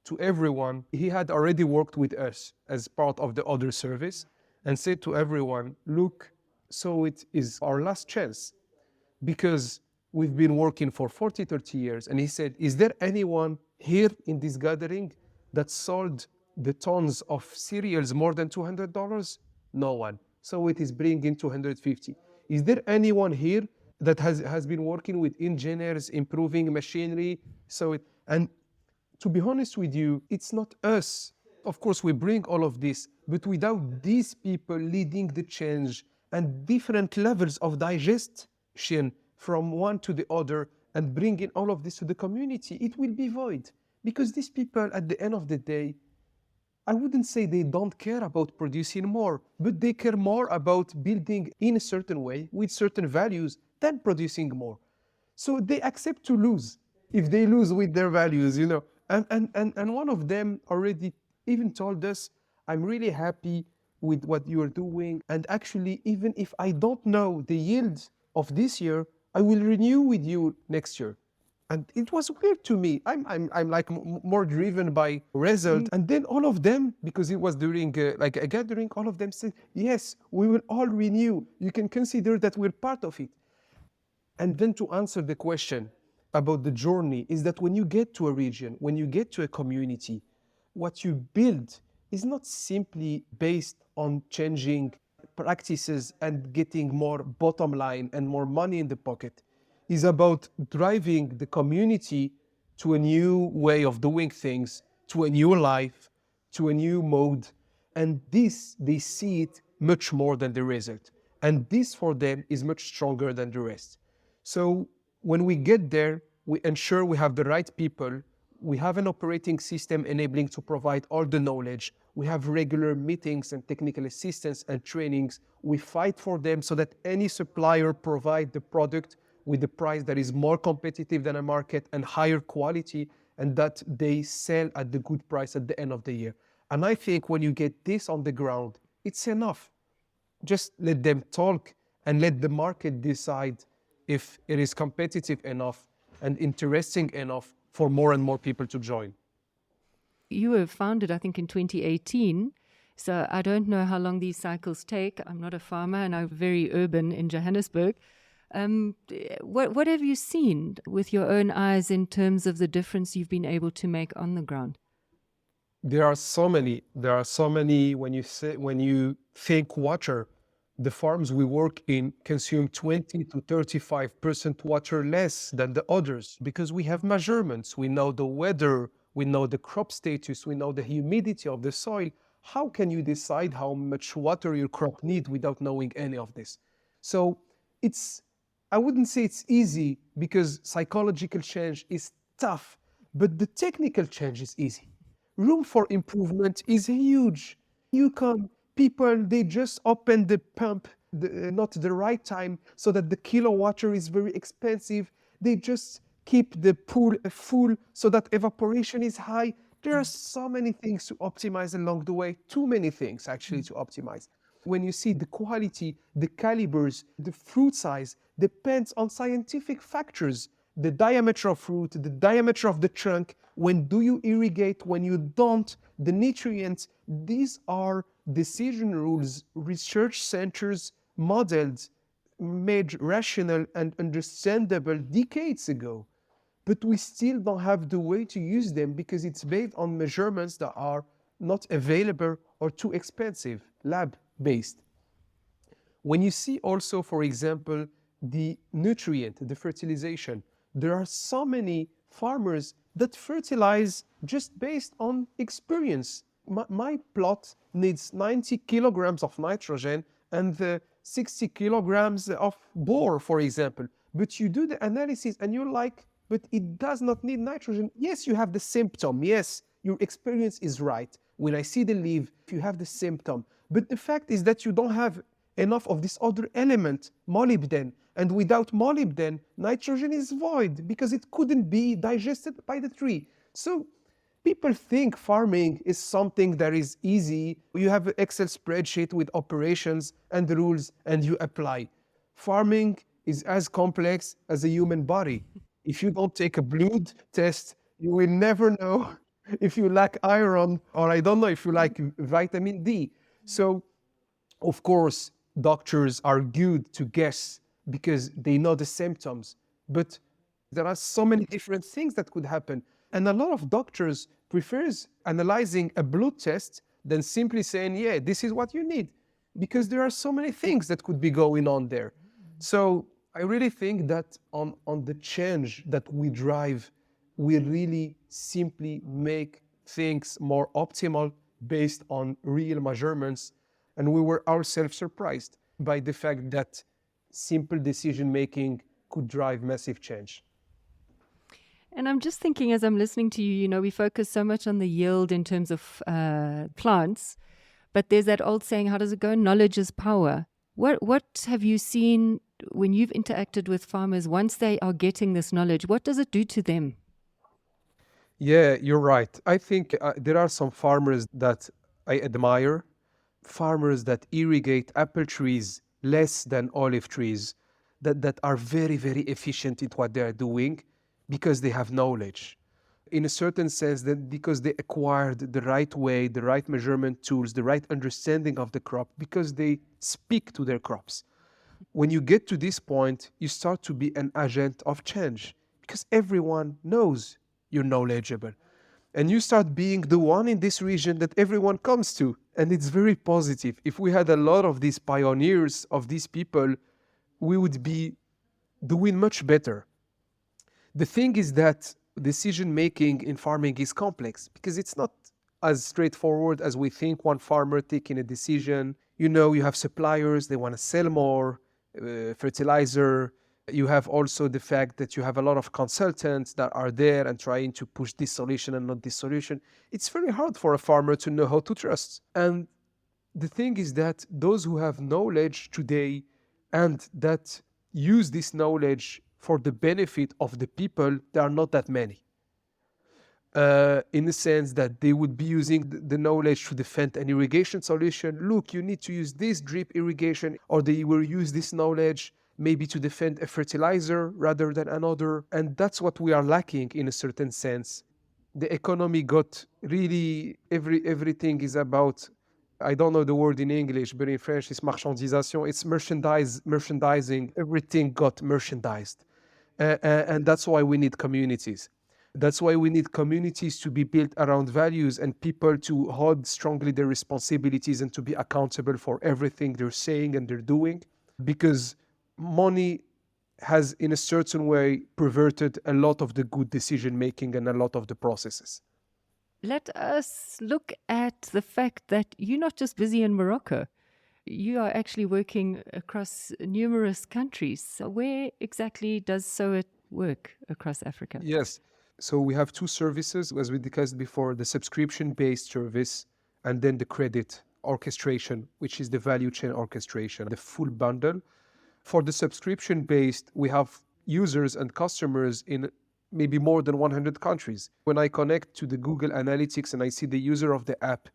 to everyone, he had already worked with us as part of the other service, and said to everyone, look, so it is our last chance because we've been working for 40, 30 years. And he said, is there anyone here in this gathering that sold the tons of cereals more than $200? No one. So it is bringing 250. Is there anyone here that has been working with engineers, improving machinery? And to be honest with you, it's not us. Of course, we bring all of this, but without these people leading the change and different levels of digestion from one to the other and bringing all of this to the community, it will be void. Because these people, at the end of the day, I wouldn't say they don't care about producing more, but they care more about building in a certain way with certain values than producing more. So they accept to lose if they lose with their values, you know. And one of them already even told us, I'm really happy with what you are doing. And actually, even if I don't know the yield of this year, I will renew with you next year. And it was weird to me. I'm like more driven by result. And then all of them, because it was during like a gathering, all of them said, yes, we will all renew. You can consider that we're part of it. And then to answer the question about the journey is that when you get to a region, when you get to a community, what you build is not simply based on changing practices and getting more bottom line and more money in the pocket. Is about driving the community to a new way of doing things, to a new life, to a new mode. And this, they see it much more than the result. And this for them is much stronger than the rest. So when we get there, we ensure we have the right people. We have an operating system enabling to provide all the knowledge. We have regular meetings and technical assistance and trainings. We fight for them so that any supplier provide the product with the price that is more competitive than a market and higher quality, and that they sell at the good price at the end of the year. And I think when you get this on the ground, it's enough. Just let them talk and let the market decide if it is competitive enough and interesting enough for more and more people to join. You were founded, I think, in 2018. So I don't know how long these cycles take. I'm not a farmer and I'm very urban in Johannesburg. What have you seen with your own eyes in terms of the difference you've been able to make on the ground? There are so many. When you think water, the farms we work in consume 20 to 35% water less than the others because we have measurements. We know the weather, we know the crop status, we know the humidity of the soil. How can you decide how much water your crop needs without knowing any of this? So I wouldn't say it's easy because psychological change is tough, but the technical change is easy. Room for improvement is huge. People, they just open the pump not the right time so that the kilowatt is very expensive. They just keep the pool full so that evaporation is high. There are so many things to optimize along the way, too many things actually to optimize. When you see the quality, the calibers, the fruit size depends on scientific factors. The diameter of fruit, the diameter of the trunk, when do you irrigate, when you don't, the nutrients, these are decision rules, research centers modeled, made rational and understandable decades ago. But we still don't have the way to use them because it's based on measurements that are not available or too expensive, lab-based. When you see also, for example, the nutrient, the fertilization, there are so many farmers that fertilize just based on experience. My plot needs 90 kilograms of nitrogen and 60 kilograms of bore, for example. But you do the analysis and you're like, but it does not need nitrogen. Yes, you have the symptom. Yes, your experience is right. When I see the leaf, you have the symptom. But the fact is that you don't have enough of this other element, molybdenum. And without molybdenum, nitrogen is void because it couldn't be digested by the tree. So people think farming is something that is easy. You have an Excel spreadsheet with operations and rules and you apply. Farming is as complex as a human body. If you don't take a blood test, you will never know if you lack iron or I don't know if you lack vitamin D. So, of course, doctors are good to guess because they know the symptoms. But there are so many different things that could happen. And a lot of doctors prefers analyzing a blood test than simply saying, yeah, this is what you need. Because there are so many things that could be going on there. So I really think that on the change that we drive, we really simply make things more optimal based on real measurements. And we were ourselves surprised by the fact that simple decision making could drive massive change. And I'm just thinking as I'm listening to you, we focus so much on the yield in terms of plants, but there's that old saying, how does it go? Knowledge is power. What have you seen when you've interacted with farmers once they are getting this knowledge? What does it do to them? Yeah, you're right. I think there are some farmers that I admire, farmers that irrigate apple trees less than olive trees, that are very, very efficient in what they are doing because they have knowledge. In a certain sense, that because they acquired the right way, the right measurement tools, the right understanding of the crop, because they speak to their crops. When you get to this point, you start to be an agent of change because everyone knows you're knowledgeable. And you start being the one in this region that everyone comes to. And it's very positive. If we had a lot of these pioneers, of these people, we would be doing much better. The thing is that decision making in farming is complex because it's not as straightforward as we think. One farmer taking a decision, you have suppliers, they want to sell more fertilizer. You have also the fact that you have a lot of consultants that are there and trying to push this solution and not this solution. It's very hard for a farmer to know how to trust. And the thing is that those who have knowledge today and that use this knowledge for the benefit of the people, there are not that many. In the sense that they would be using the knowledge to defend an irrigation solution. Look, you need to use this drip irrigation, or they will use this knowledge maybe to defend a fertilizer rather than another. And that's what we are lacking in a certain sense. The economy got really, everything is about, I don't know the word in English, but in French it's marchandisation. It's merchandising. Everything got merchandised. And that's why we need communities. That's why we need communities to be built around values and people to hold strongly their responsibilities and to be accountable for everything they're saying and they're doing. Because money has, in a certain way, perverted a lot of the good decision making and a lot of the processes. Let us look at the fact that you're not just busy in Morocco. You are actually working across numerous countries. So where exactly does SOWIT work across Africa? Yes. So we have two services, as we discussed before, the subscription-based service and then the credit orchestration, which is the value chain orchestration, the full bundle. For the subscription-based, we have users and customers in maybe more than 100 countries. When I connect to the Google Analytics and I see the user of the app,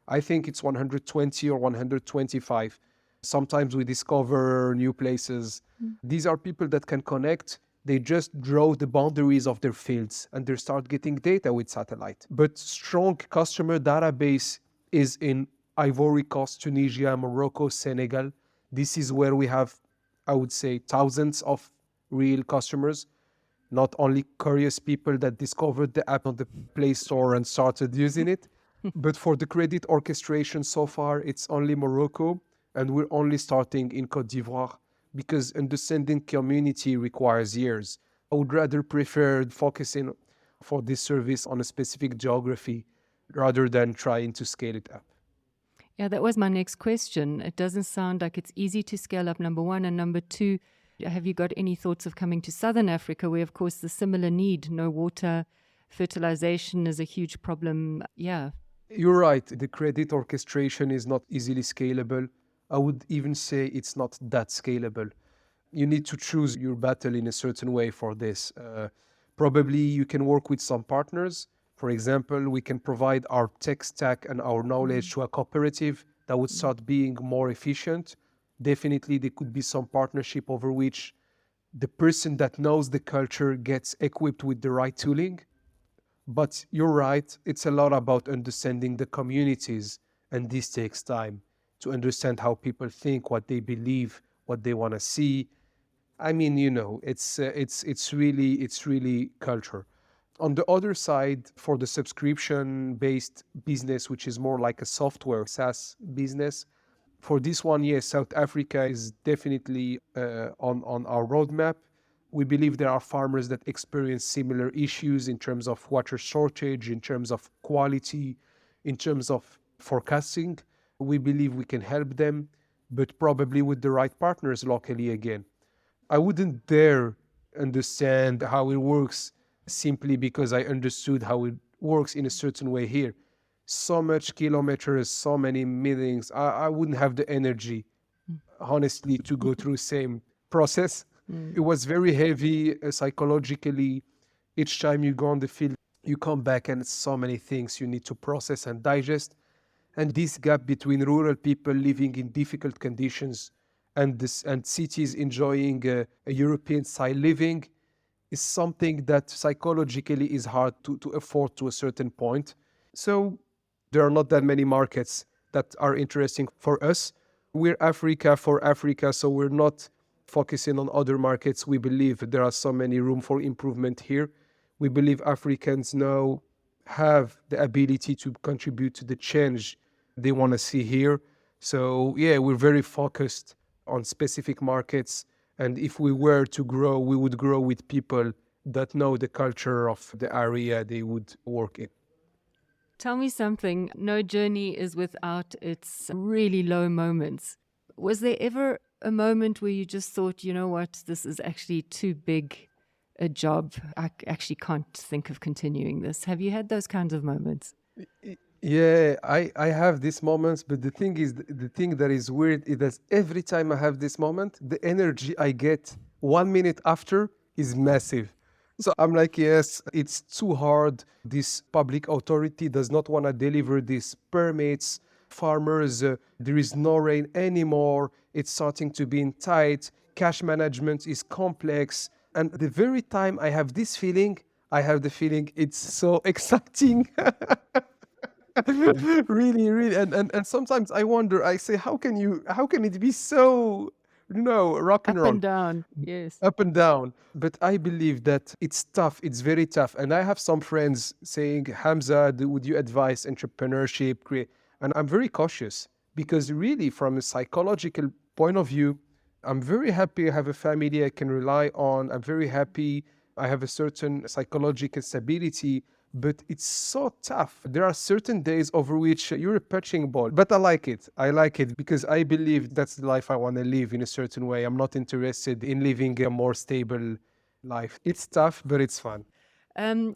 I think it's 120 or 125. Sometimes we discover new places. These are people that can connect. They just draw the boundaries of their fields and they start getting data with satellite. But strong customer database is in Ivory Coast, Tunisia, Morocco, Senegal. This is where we have, I would say, thousands of real customers, not only curious people that discovered the app on the Play Store and started using it. But for the credit orchestration so far, it's only Morocco, and we're only starting in Côte d'Ivoire because understanding community requires years. I would rather prefer focusing for this service on a specific geography rather than trying to scale it up. Yeah, that was my next question. It doesn't sound like it's easy to scale up, number one. And number two, have you got any thoughts of coming to Southern Africa where, of course, the similar need, no water, fertilization is a huge problem? Yeah. You're right. The credit orchestration is not easily scalable. I would even say it's not that scalable. You need to choose your battle in a certain way for this. Probably you can work with some partners. For example, we can provide our tech stack and our knowledge to a cooperative that would start being more efficient. Definitely, there could be some partnership over which the person that knows the culture gets equipped with the right tooling. But you're right, it's a lot about understanding the communities, and this takes time to understand how people think, what they believe, what they want to see. I mean, it's really culture. On the other side, for the subscription-based business, which is more like a software SaaS business, For this one, yes, South Africa is definitely on our roadmap. We believe there are farmers that experience similar issues in terms of water shortage, in terms of quality, in terms of forecasting. We believe we can help them, but probably with the right partners locally again. I wouldn't dare understand how it works simply because I understood how it works in a certain way here. So much kilometers, so many meetings. I wouldn't have the energy, honestly, to go through same process. Mm. It was very heavy psychologically. Each time you go on the field, you come back and so many things you need to process and digest. And this gap between rural people living in difficult conditions and cities enjoying a European style living is something that psychologically is hard to afford to a certain point. So there are not that many markets that are interesting for us. We're Africa for Africa, so we're not focusing on other markets. We believe there are so many room for improvement here. We believe Africans now have the ability to contribute to the change they want to see here. So yeah, we're very focused on specific markets. And if we were to grow, we would grow with people that know the culture of the area they would work in. Tell me something. No journey is without its really low moments. Was there ever a moment where you just thought, you know what, this is actually too big a job? I actually can't think of continuing this. Have you had those kinds of moments? Yeah, I have these moments, but the thing is, the thing that is weird is that every time I have this moment, the energy I get 1 minute after is massive. So I'm like, yes, it's too hard. This public authority does not want to deliver these permits. Farmers, there is no rain anymore. It's starting to be in tight. Cash management is complex. And the very time I have this feeling, I have the feeling it's so exciting. Really, really. And sometimes I wonder, I say, how can it be so, rock and Up roll? and down, yes. Up and down. But I believe that it's tough. It's very tough. And I have some friends saying, Hamza, would you advise entrepreneurship? And I'm very cautious because really, from a psychological point of view, I'm very happy I have a family I can rely on. I'm very happy I have a certain psychological stability, but it's so tough. There are certain days over which you're a punching ball, but I like it. I like it because I believe that's the life I want to live in a certain way. I'm not interested in living a more stable life. It's tough, but it's fun.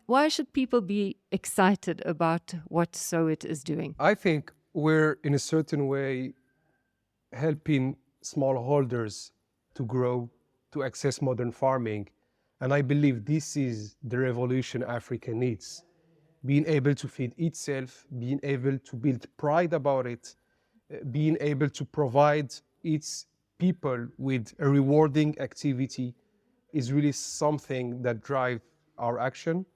Why should people be excited about what SOWIT is doing? I think we're in a certain way helping smallholders to grow, to access modern farming. And I believe this is the revolution Africa needs. Being able to feed itself, being able to build pride about it, being able to provide its people with a rewarding activity is really something that drives our action.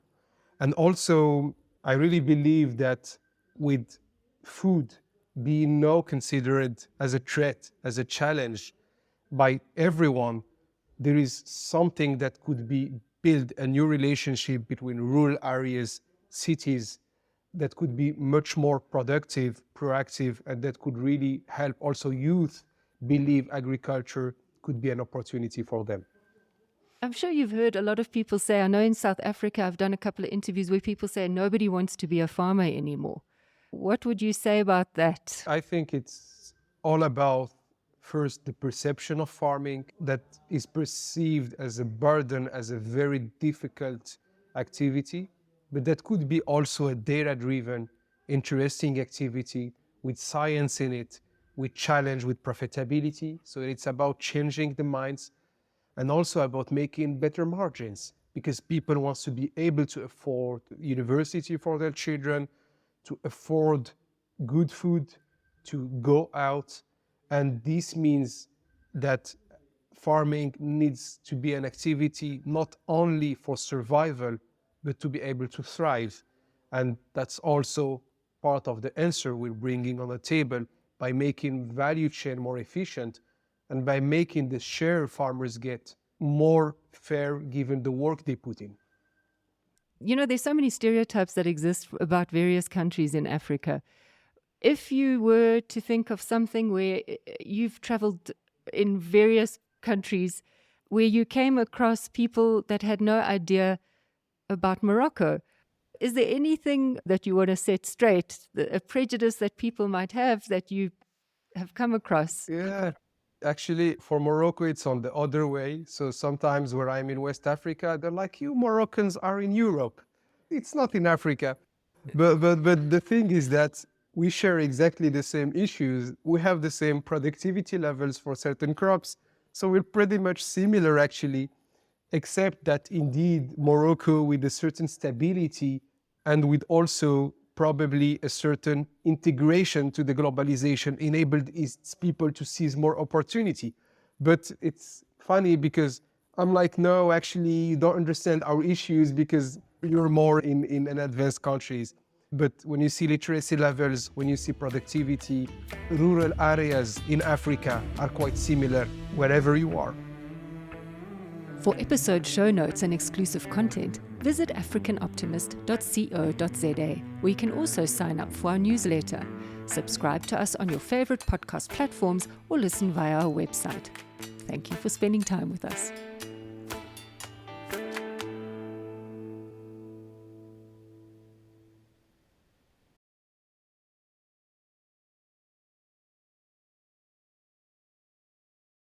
And also, I really believe that with food being now considered as a threat, as a challenge by everyone, there is something that could be build a new relationship between rural areas, cities, that could be much more productive, proactive, and that could really help also youth believe agriculture could be an opportunity for them. I'm sure you've heard a lot of people say, I know in South Africa, I've done a couple of interviews where people say nobody wants to be a farmer anymore. What would you say about that? I think it's all about first the perception of farming that is perceived as a burden, as a very difficult activity, but that could be also a data-driven, interesting activity with science in it, with challenge, with profitability. So it's about changing the minds and also about making better margins because people want to be able to afford university for their children, to afford good food, to go out. And this means that farming needs to be an activity not only for survival, but to be able to thrive. And that's also part of the answer we're bringing on the table by making value chain more efficient and by making the share farmers get more fair given the work they put in. You know, there's so many stereotypes that exist about various countries in Africa. If you were to think of something where you've traveled in various countries, where you came across people that had no idea about Morocco, is there anything that you want to set straight, a prejudice that people might have that you have come across? Yeah. Actually, for Morocco, it's on the other way. So sometimes where I'm in West Africa, they're like, you Moroccans are in Europe. It's not in Africa. But the thing is that we share exactly the same issues. We have the same productivity levels for certain crops. So we're pretty much similar, actually, except that indeed Morocco, with a certain stability and with also probably a certain integration to the globalization, enabled its people to seize more opportunity. But it's funny because I'm like, no, actually, you don't understand our issues because you're more in an advanced countries. But when you see literacy levels, when you see productivity, rural areas in Africa are quite similar wherever you are. For episode show notes and exclusive content, visit africanoptimist.co.za, where you can also sign up for our newsletter. Subscribe to us on your favorite podcast platforms or listen via our website. Thank you for spending time with us.